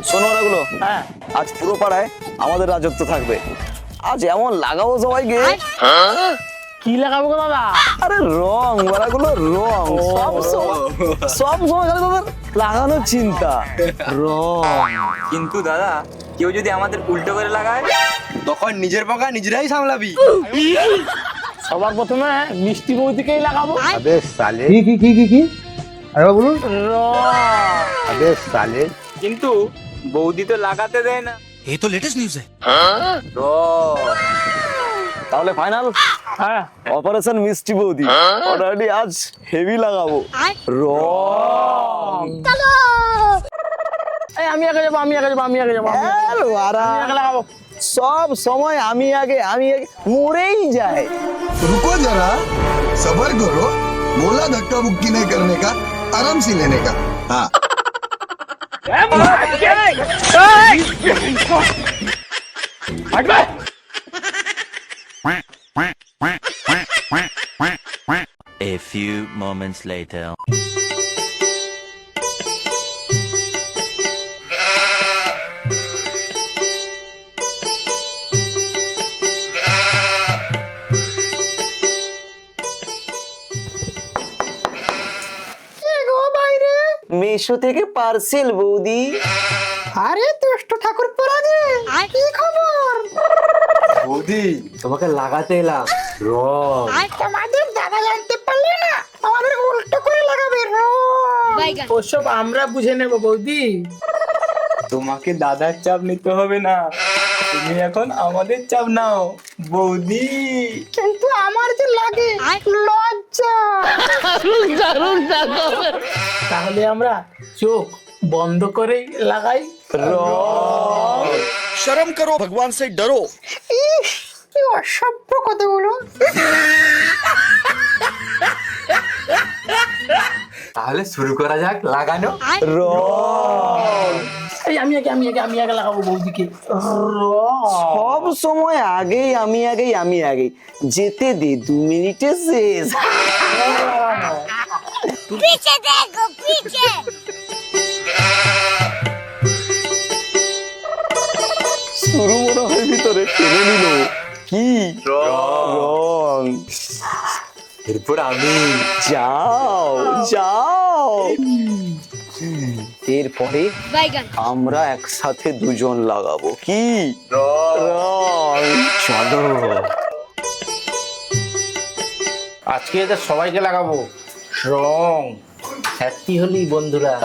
শোনো ওরাগুলো, হ্যাঁ আজ পুরো পাড়ায় আমাদের রাজত্ব থাকবে। আজ এমন লাগাবো সবাইকে। কি লাগাবো গো দাদা? আরে রং ওরাগুলো, রং সব সময় খালি তোদের লাগানোর চিন্তা। রং কিন্তু দাদা, কেউ যদি আমাদের উল্টো করে লাগায় তখন নিজের পাকা নিজেরাই সামলাবি। সবার প্রথমে মিষ্টি বৌদিকেই লাগাবো। अबे साले की अरे बोलूं রং। अबे साले কিন্তু বৌদি তো লাগাতে দেয় না। ये तो लेटेस्ट न्यूज है। তাহলে ফাইনাল হ্যাঁ, অপারেশন মিষ্টি বৌদি অলরেডি আজ হেভি লাগাবো। রং এই আমি আগে যাবো, আমি আগে যাবো, আমি আগে যাবো, আমি আগে লাগাবো। সব সময় আমি আগে মরেই যায়। रुको जरा, सबर करो। बोला धक्का मुक्की नहीं करने का, आराम से लेने का। हाँ A few moments later. মেশো থেকে পার্সেল বৌদি। আরে দুষ্ট ঠাকুর পরা যে, কি খবর? বৌদি, তোমাকে লাগাতে এলাম রং। তোমাদের দাদা জানতে পারলে না, আমাদের উল্টো করে লাগাবে রং। ওসব আমরা বুঝে নেব বৌদি। তোমাকে দাদার চাপ নিতে হবে না, তুমি এখন আমাদের চাপ নাও বৌদি। কিন্তু আমার যে লাগে লজ্জা। তাহলে আমরা চোখ বন্ধ করেই লাগাই রং। शर्म करो, भगवान से डरो। ইস, কি অসভ্য কথাগুলো। তাহলে শুরু করা যাক লাগানো। এই আমি আগে লাগাবো বৌদিকে। রং। সব সময় আগেই আমি আগেই যেতে দে, 2 মিনিটে শেষ। पीछे देखो पीछे। শুরু মনে হয় ভিতরে টেনে নিল। কি রং? এরপর আমি যাও যাও। এরপরে बैगन আমরা একসাথে দুজন লাগাবো। কি রং? চলো। আজকে এদের সবাইকে লাগাবো রং। হ্যাপি হোলি বন্ধুরা।